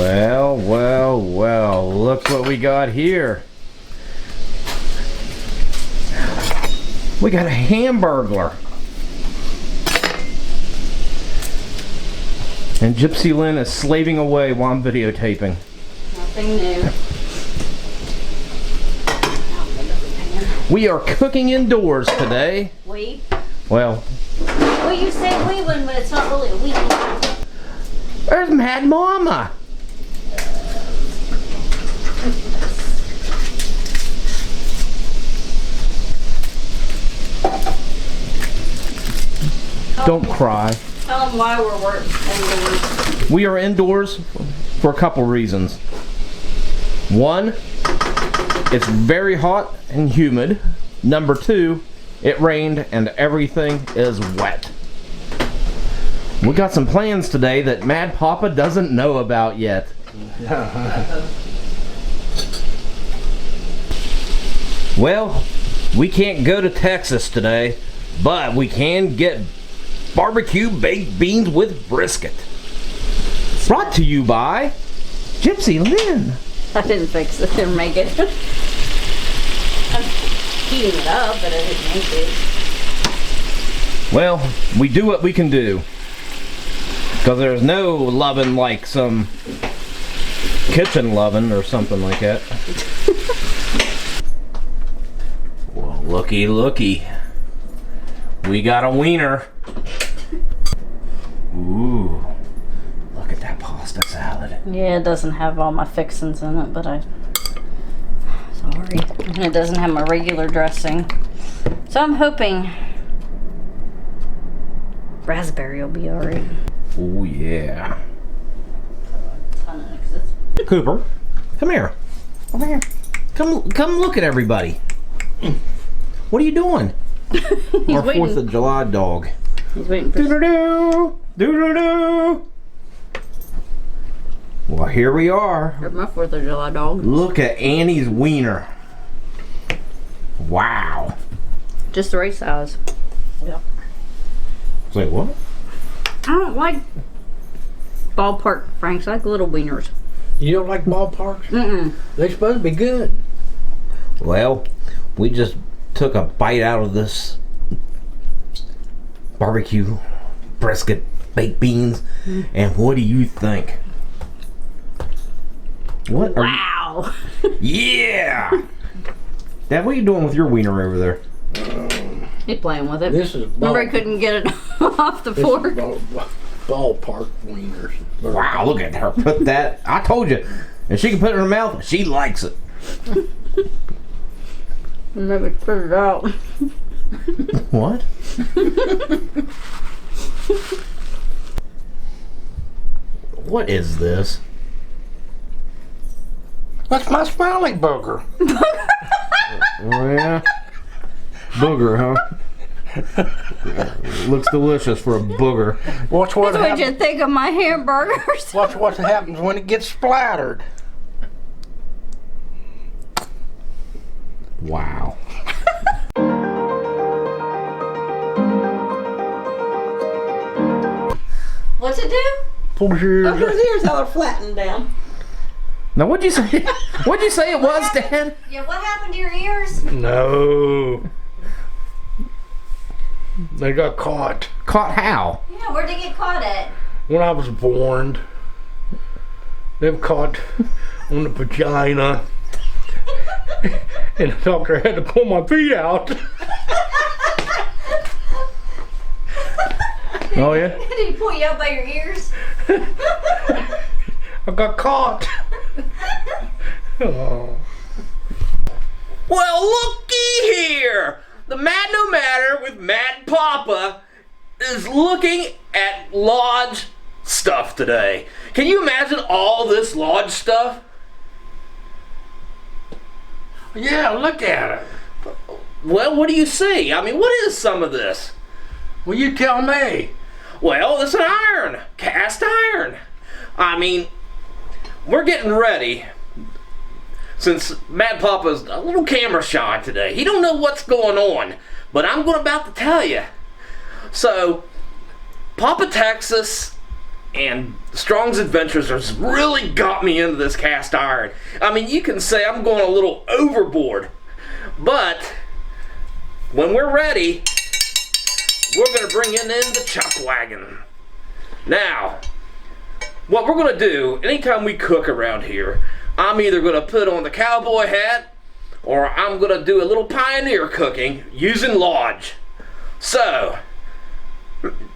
Well, well, well, look what we got here. We got a hamburglar. And Gypsy Lynn is slaving away while I'm videotaping. Nothing new. We are cooking indoors today. We? Well, You say we when, but it's not really a we. there's Mad Mama. Don't cry. Tell them why we're indoors. We are indoors for a couple reasons. One, it's very hot and humid. Number two, it rained and everything is wet. We got some plans today that Mad Papa doesn't know about yet. Well, we can't go to Texas today, but we can get barbecue baked beans with brisket. Brought to you by Gypsy Lynn. I didn't fix it or make it. I'm heating it up, but I didn't make it. Well, we do what we can do. Because there's no loving like some kitchen loving or something like that. Well, looky, looky. We got a wiener. Ooh. Look at that pasta salad. Yeah, it doesn't have all my fixings in it, but sorry. And it doesn't have my regular dressing. So I'm hoping raspberry will be alright. Oh yeah. Cooper, come here. Over here. Come look at everybody. What are you doing? Our waiting. 4th of July dog. He's waiting for Doo-doo-doo! Doo-doo-doo! Well, here we are. Here's my 4th of July dog. Look at Annie's wiener. Wow. Just the right size. Yep. Say what? I don't like ballpark Franks. I like little wieners. You don't like ballparks? Mm-mm. They're supposed to be good. Well, we just took a bite out of this barbecue brisket baked beans, and what do you think? What? Wow. Yeah! Dad, what are you doing with your wiener over there? He's playing with it. This is Remember I couldn't get it off the fork? Ballpark wieners. Wow, look at her put that. I told you. If she can put it in her mouth, she likes it. Never spit it out. What? What is this? That's my smiley booger. Oh yeah? Booger, huh? Looks delicious for a booger. Watch what That's what you happens. think of my hamburgers. Watch what happens when it gets splattered. Wow. What's it do? Pulls your Oh, his ears all are flattened down. Now what'd you say? What'd you say it was, Dad? Yeah, what happened to your ears? No. They got caught Caught how? Yeah, where'd they get caught at? when I was born. They were caught on the vagina. And the doctor had to pull my feet out. Oh yeah? Did he pull you out by your ears? I got caught. Oh. Well, looky here! The Mad Nomadder with Mad Papa is looking at lodge stuff today. Can you imagine all this lodge stuff? Yeah, look at it. Well, what do you see? I mean, what is some of this? Well, you tell me. Well, it's an iron, cast iron. I mean, we're getting ready. Since Mad Papa's a little camera shy today, he don't know what's going on, but I'm about to tell you. So, Papa Texas And Strong's Adventures has really got me into this cast iron. I mean, you can say I'm going a little overboard. But when we're ready, we're going to bring in the chuck wagon. Now, what we're going to do, anytime we cook around here, I'm either going to put on the cowboy hat or I'm going to do a little pioneer cooking using Lodge. So,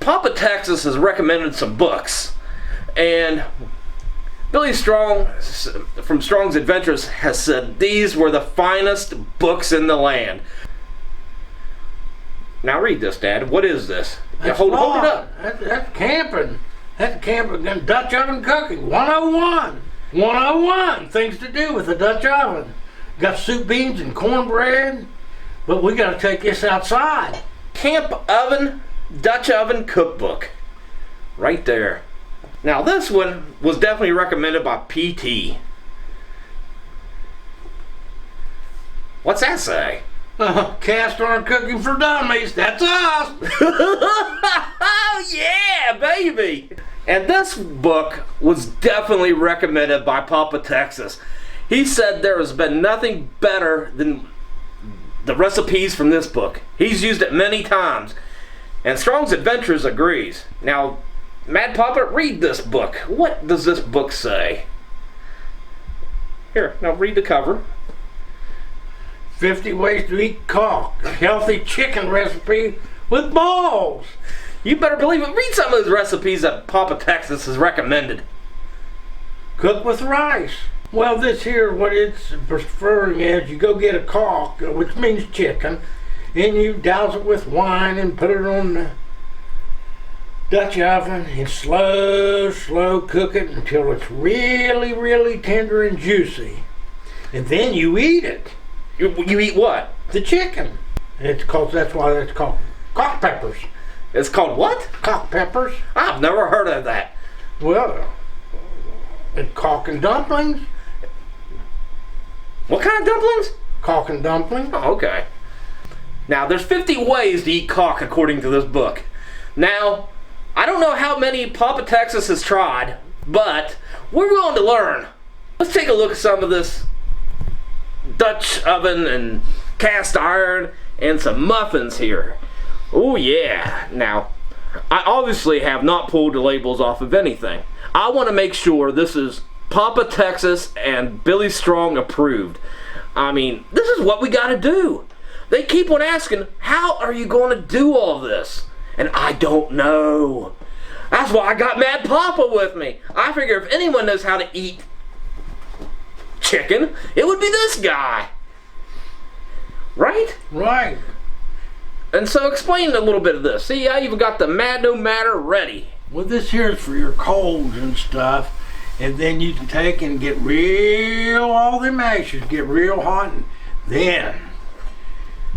Papa Texas has recommended some books, and Billy Strong from Strong's Adventures has said these were the finest books in the land. Now read this, Dad. What is this? Yeah, hold it up. That's camping. That's camping and Dutch oven cooking. 101. 101 things to do with the Dutch oven. Got soup beans and cornbread, but we got to take this outside. Camp oven, Dutch oven cookbook. Right there. Now this one was definitely recommended by PT. What's that say? Cast iron cooking for dummies. That's us. Oh yeah, baby. And this book was definitely recommended by Papa Texas. He said there has been nothing better than the recipes from this book. He's used it many times. And Strong's Adventures agrees. Now, Mad Papa, read this book. What does this book say? Here, now read the cover. 50 ways to eat cock. A healthy chicken recipe with balls. You better believe it. Read some of those recipes that Papa Texas has recommended. Cook with rice. Well, this here, what it's preferring is you go get a cock, which means chicken, and you douse it with wine and put it on the Dutch oven and slow cook it until it's really, really tender and juicy. And then you eat it. You eat what? The chicken. That's why it's called cock peppers. It's called what? Cock peppers. I've never heard of that. Well, and cock and dumplings. What kind of dumplings? Cock and dumpling. Oh, okay. Now, there's 50 ways to eat cock according to this book. Now, I don't know how many Papa Texas has tried, but we're willing to learn. Let's take a look at some of this Dutch oven and cast iron and some muffins here. Oh yeah. Now, I obviously have not pulled the labels off of anything. I want to make sure this is Papa Texas and Billy Strong approved. I mean, this is what we got to do. They keep on asking, how are you going to do all this? And I don't know. That's why I got Mad Papa with me. I figure if anyone knows how to eat chicken, it would be this guy. Right? Right. And so explain a little bit of this. See, I even got the Nomadder ready. Well, this here is for your colds and stuff. And then you can take and get all them ashes, get real hot. And then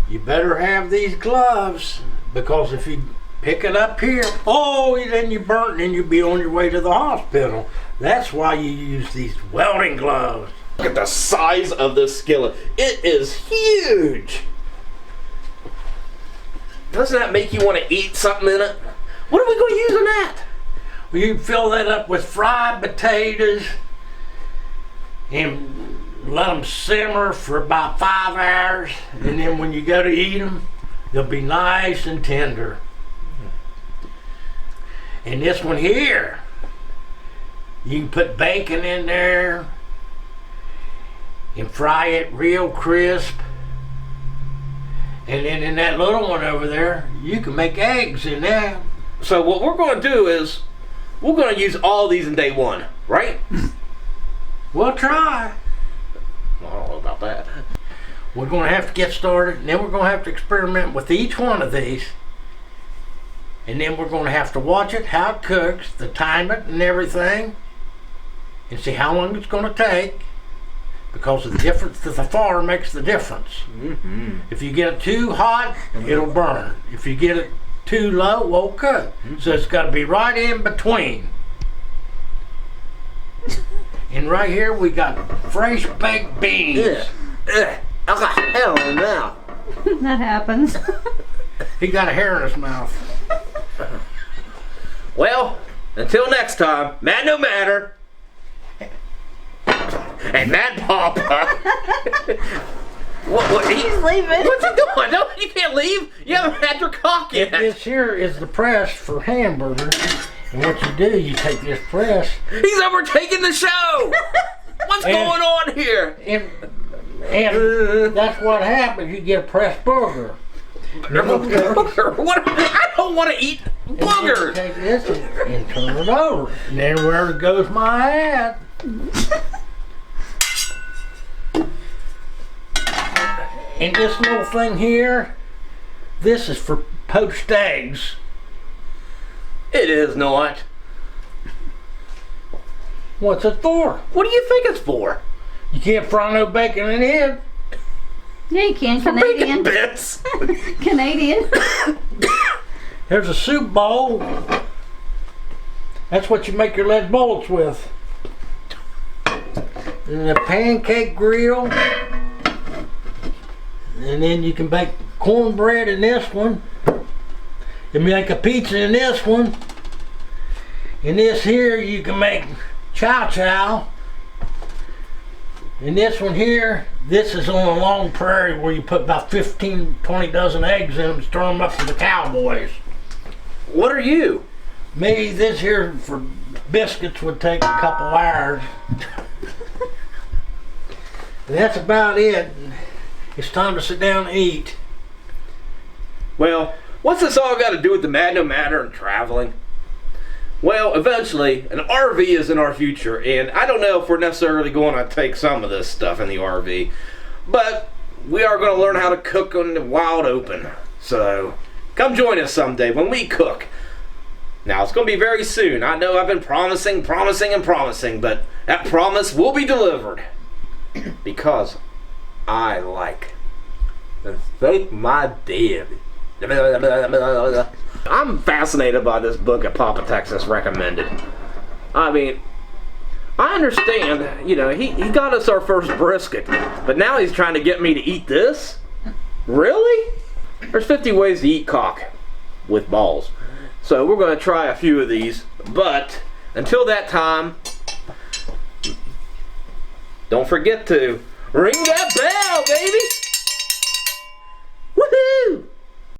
you better have these gloves, because if you pick it up here, then you burn and you'll be on your way to the hospital. That's why you use these welding gloves. Look at the size of this skillet. It is huge. Doesn't that make you want to eat something in it? What are we going to use in that? Well, you fill that up with fried potatoes and let them simmer for about 5 hours. And then when you go to eat them, they'll be nice and tender. And this one here, you can put bacon in there and fry it real crisp. And then in that little one over there, you can make eggs in that. So what we're going to do is, we're going to use all these in day one, right? We'll try. I don't know about that. We're going to have to get started, and then we're going to have to experiment with each one of these. And then we're going to have to watch it, how it cooks, the time it and everything, and see how long it's going to take. Because the difference to the fire makes the difference. Mm-hmm. If you get it too hot, it'll burn. If you get it too low, it won't cook. Mm-hmm. So it's got to be right in between. And right here we got fresh baked beans. I got hair on now. That happens. He got a hair in his mouth. Well, until next time, Mad Nomadder and Mad Papa. What? He's leaving. What's he doing? No, you can't leave. You haven't had your cock yet. This here is the press for hamburgers. And what you do, you take this press. He's overtaking the show. What's going on here? And that's what happens. You get a pressed burger. Booger. What? I don't want to eat You boogers. take this and turn it over. And then wherever goes my hat. And this little thing here, this is for poached eggs. It is not. What's it for? What do you think it's for? You can't fry no bacon in it. Yeah, you can. Bacon Canadian. bits. Canadian. There's a soup bowl. That's what you make your lead bullets with. And a pancake grill. And then you can bake cornbread in this one. You make a pizza in this one. In this here you can make chow chow. In this one here, this is on a long prairie where you put about 15, 20 dozen eggs in them and stir them up for the cowboys. What are you? Me, this here for biscuits would take a couple hours. And that's about it. It's time to sit down and eat. Well, what's this all got to do with the Mad Nomadder and traveling? Well, eventually, an RV is in our future, and I don't know if we're necessarily going to take some of this stuff in the RV, but we are going to learn how to cook on the wild open. So, come join us someday when we cook. Now, it's going to be very soon. I know I've been promising, but that promise will be delivered. Because I like to thank my daddy. I'm fascinated by this book that Papa Texas recommended. I mean, I understand, you know, he got us our first brisket, but now he's trying to get me to eat this? Really? There's 50 ways to eat cock with balls. So we're going to try a few of these, but until that time, don't forget to ring that bell, baby! Woohoo!